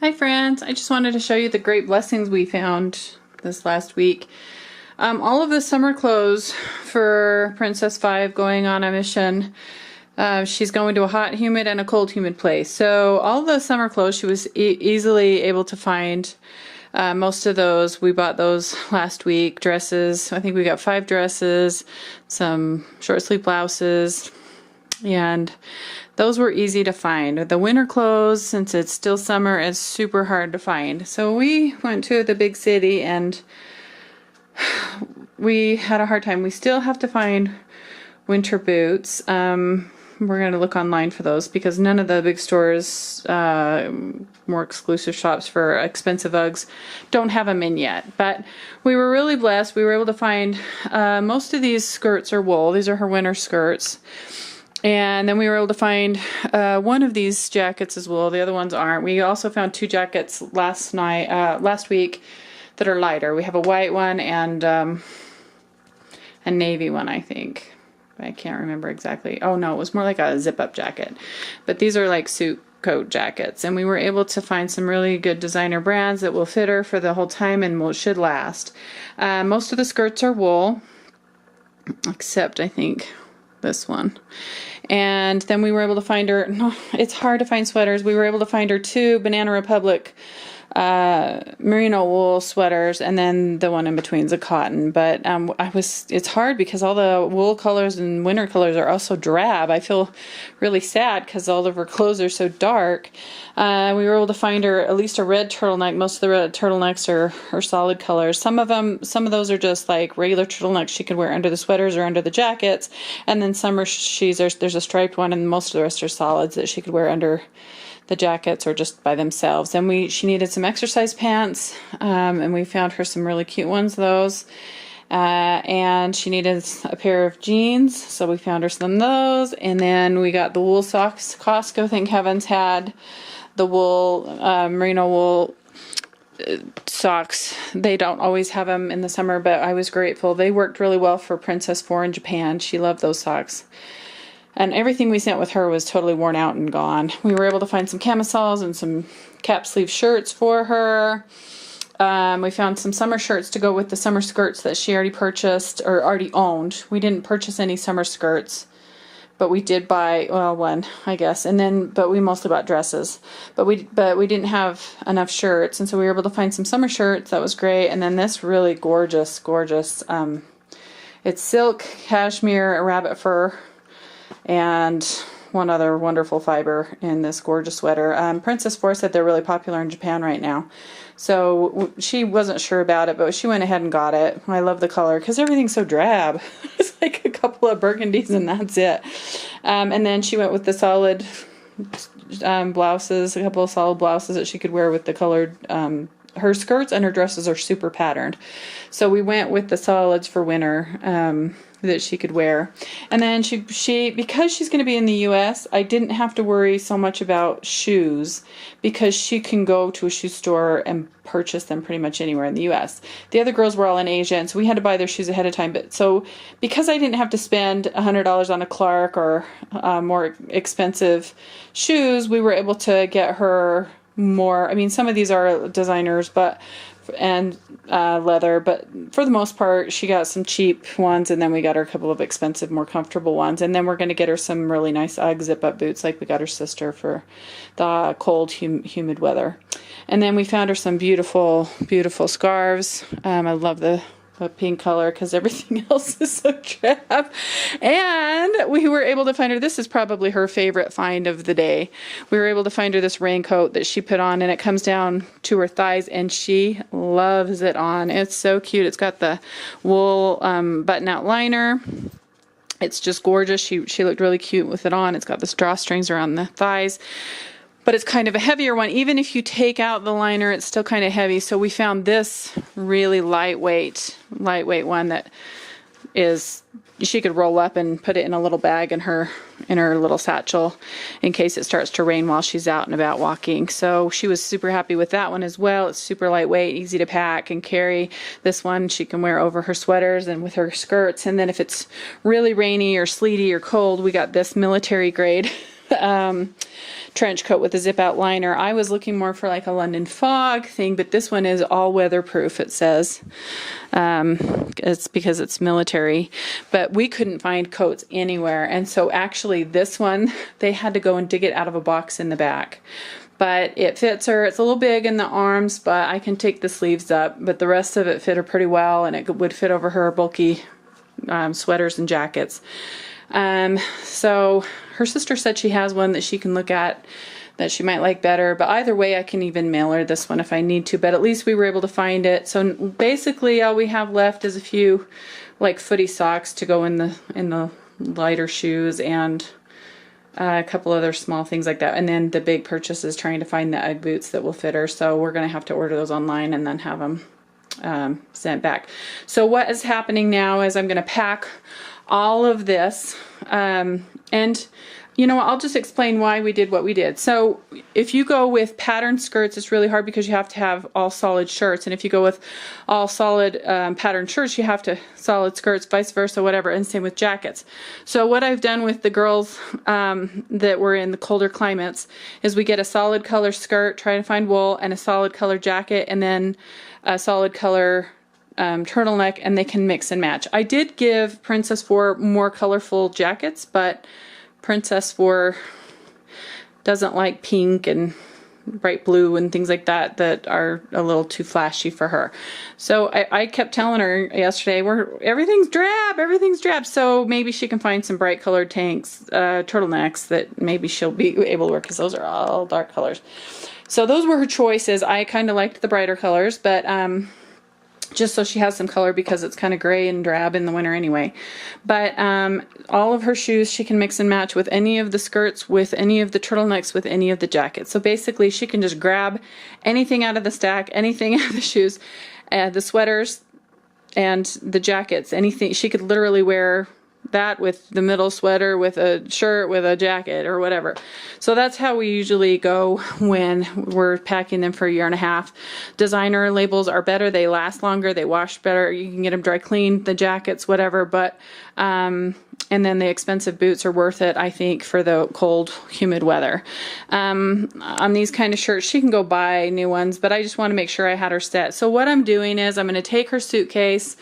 Hi friends, I just wanted to show you the great blessings we found this last week. All of the summer clothes for Princess 5 going on a mission. She's going to a hot, humid, and a cold, humid place. So all the summer clothes she was easily able to find. Most of those, we bought those last week. Dresses, I think we got 5 dresses, some short sleeve blouses, and those were easy to find. The winter clothes, since it's still summer, is super hard to find. So we went to the big city and we had a hard time. We still have to find winter boots. We're going to look online for those because none of the big stores, more exclusive shops for expensive Uggs, don't have them in yet. But we were really blessed. We were able to find, most of these skirts are wool. These are her winter skirts. And then we were able to find one of these jackets as well. The other ones aren't. We also found 2 jackets last week that are lighter. We have a white one and a navy one, I think. I can't remember exactly. Oh no, it was more like a zip-up jacket. But these are like suit coat jackets. And we were able to find some really good designer brands that will fit her for the whole time and should last. Most of the skirts are wool, except I think this one. And then we were able to find her, no, it's hard to find sweaters. We were able to find her 2 Banana Republic merino wool sweaters, and then the one in between is a cotton. But it's hard because all the wool colors and winter colors are also drab. I feel really sad because all of her clothes are so dark. We were able to find her at least a red turtleneck. Most of the red turtlenecks are solid colors. Some of those are just like regular turtlenecks she could wear under the sweaters or under the jackets, and then some are there's a striped one, and most of the rest are solids that she could wear under the jackets or just by themselves. And she needed some exercise pants, and we found her some really cute ones, those. And she needed a pair of jeans, so we found her some of those. And then we got the wool socks. Costco, thank heavens, had the wool, merino wool socks. They don't always have them in the summer, but I was grateful. They worked really well for Princess 4 in Japan. She loved those socks. And everything we sent with her was totally worn out and gone. We were able to find some camisoles and some cap sleeve shirts for her. We found some summer shirts to go with the summer skirts that she already purchased or already owned. We didn't purchase any summer skirts, but we did buy, well, one, I guess. But we mostly bought dresses. But we didn't have enough shirts, and so we were able to find some summer shirts. That was great. And then this really gorgeous, it's silk, cashmere, rabbit fur, and one other wonderful fiber in this gorgeous sweater. Princess 4 said they're really popular in Japan right now. So she wasn't sure about it, but she went ahead and got it. I love the color because everything's so drab. It's like a couple of burgundies and that's it. And then she went with the solid blouses, a couple of solid blouses that she could wear with the colored her skirts, and her dresses are super patterned. So we went with the solids for winter that she could wear. And then she because she's going to be in the U.S., I didn't have to worry so much about shoes because she can go to a shoe store and purchase them pretty much anywhere in the U.S. The other girls were all in Asia, and so we had to buy their shoes ahead of time. But so because I didn't have to spend $100 on a Clark or more expensive shoes, we were able to get her more. I mean, some of these are designers, and leather, but for the most part, she got some cheap ones, and then we got her a couple of expensive, more comfortable ones, and then we're going to get her some really nice Ugg zip-up boots, like we got her sister for the cold, humid weather. And then we found her some beautiful, beautiful scarves. I love the pink color because everything else is so drab. And we were able to find her, this is probably her favorite find of the day. We were able to find her this raincoat that she put on, and it comes down to her thighs, and she loves it on. It's so cute. It's got the wool button-out liner. It's just gorgeous. She looked really cute with it on. It's got the drawstrings around the thighs. But it's kind of a heavier one. Even if you take out the liner, it's still kind of heavy. So we found this really lightweight one that she could roll up and put it in a little bag in her little satchel in case it starts to rain while she's out and about walking. So she was super happy with that one as well. It's super lightweight, easy to pack and carry. This one she can wear over her sweaters and with her skirts. And then if it's really rainy or sleety or cold, we got this military grade trench coat with a zip out liner. I was looking more for like a London Fog thing, but this one is all weatherproof, it says. It's because it's military, but we couldn't find coats anywhere. And so actually this one, they had to go and dig it out of a box in the back. But it fits her. It's a little big in the arms, but I can take the sleeves up. But the rest of it fit her pretty well, and it would fit over her bulky sweaters and jackets. So her sister said she has one that she can look at that she might like better. But either way, I can even mail her this one if I need to. But at least we were able to find it. So basically, all we have left is a few like footy socks to go in the lighter shoes, and a couple other small things like that. And then the big purchase is trying to find the Ugg boots that will fit her. So we're going to have to order those online and then have them sent back. So what is happening now is I'm going to pack all of this. And you know, I'll just explain why we did what we did. So if you go with patterned skirts, it's really hard because you have to have all solid shirts. And if you go with all solid patterned shirts, you have to solid skirts, vice versa, whatever. And same with jackets. So what I've done with the girls that were in the colder climates is we get a solid color skirt, try to find wool, and a solid color jacket, and then a solid color turtleneck, and they can mix and match. I did give Princess 4 more colorful jackets, but Princess 4 doesn't like pink and bright blue and things like that that are a little too flashy for her. So I kept telling her yesterday, everything's drab, so maybe she can find some bright colored tanks, turtlenecks that maybe she'll be able to wear, because those are all dark colors. So those were her choices. I kind of liked the brighter colors, but just so she has some color, because it's kind of gray and drab in the winter anyway. But all of her shoes she can mix and match with any of the skirts, with any of the turtlenecks, with any of the jackets. So basically she can just grab anything out of the stack, anything out of the shoes, the sweaters and the jackets, anything. She could literally wear that with the middle sweater, with a shirt, with a jacket, or whatever. So that's how we usually go when we're packing them for a year and a half. Designer labels are better. They last longer. They wash better. You can get them dry cleaned, the jackets, whatever. But and then the expensive boots are worth it, I think, for the cold, humid weather. On these kind of shirts, she can go buy new ones, but I just want to make sure I had her set. So what I'm doing is I'm going to take her suitcase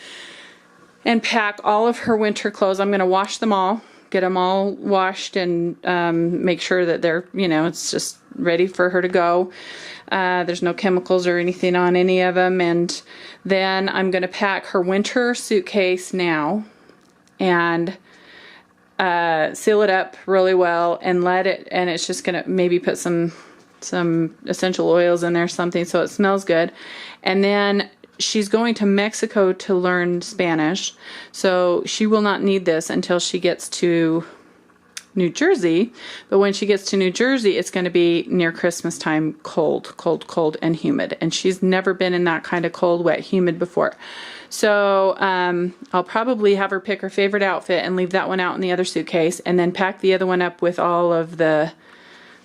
and pack all of her winter clothes. I'm going to wash them all, get them all washed, and make sure that they're, you know, it's just ready for her to go. There's no chemicals or anything on any of them. And then I'm going to pack her winter suitcase now and seal it up really well and let it, and it's just going to maybe put some essential oils in there, something, so it smells good. And then she's going to Mexico to learn Spanish, so she will not need this until she gets to New Jersey. But when she gets to New Jersey, it's going to be near Christmas time, cold and humid. And she's never been in that kind of cold, wet, humid before. So I'll probably have her pick her favorite outfit and leave that one out in the other suitcase, and then pack the other one up with all of the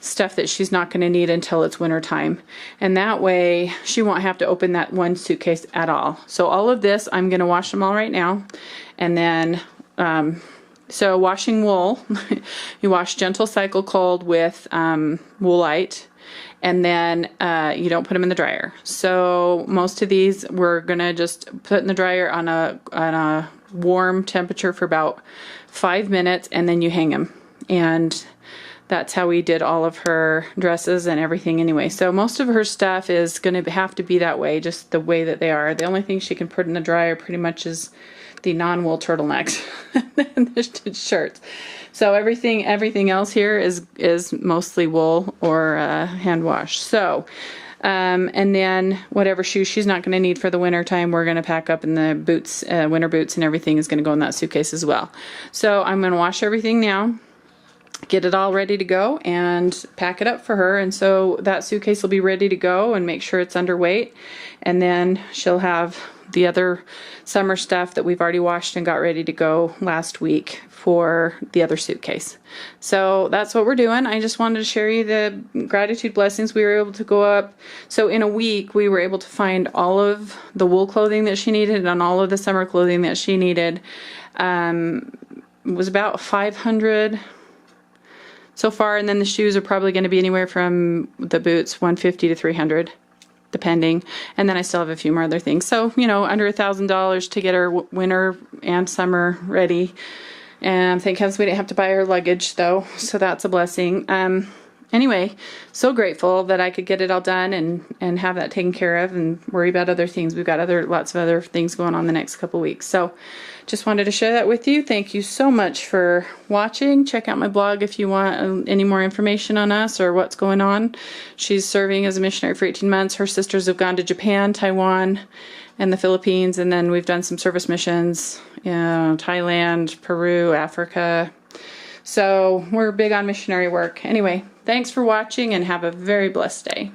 stuff that she's not going to need until it's winter time. And that way she won't have to open that one suitcase at all. So all of this, I'm going to wash them all right now. And then so washing wool, you wash gentle cycle cold with Woolite, and then you don't put them in the dryer. So most of these we're going to just put in the dryer on a warm temperature for about 5 minutes, and then you hang them. And that's how we did all of her dresses and everything anyway. So most of her stuff is going to have to be that way, just the way that they are. The only thing she can put in the dryer pretty much is the non-wool turtlenecks and the shirts. So everything else here is mostly wool or hand wash. So and then whatever shoes she's not going to need for the winter time, we're going to pack up in the boots, winter boots, and everything is going to go in that suitcase as well. So I'm going to wash everything now, get it all ready to go, and pack it up for her. And so that suitcase will be ready to go, and make sure it's underweight. And then she'll have the other summer stuff that we've already washed and got ready to go last week for the other suitcase. So that's what we're doing. I just wanted to share you the gratitude blessings. We were able to go up. So in a week, we were able to find all of the wool clothing that she needed and all of the summer clothing that she needed. It was about 500 so far, and then the shoes are probably going to be anywhere from the boots $150 to $300, depending. And then I still have a few more other things. So, you know, under $1,000 to get our winter and summer ready. And thank heavens we didn't have to buy our luggage though, so that's a blessing. Anyway, so grateful that I could get it all done and have that taken care of and worry about other things. We've got lots of other things going on the next couple weeks. So just wanted to share that with you. Thank you so much for watching. Check out my blog if you want any more information on us or what's going on. She's serving as a missionary for 18 months. Her sisters have gone to Japan, Taiwan, and the Philippines, and then we've done some service missions in Thailand, Peru, Africa. So we're big on missionary work. Anyway, thanks for watching and have a very blessed day.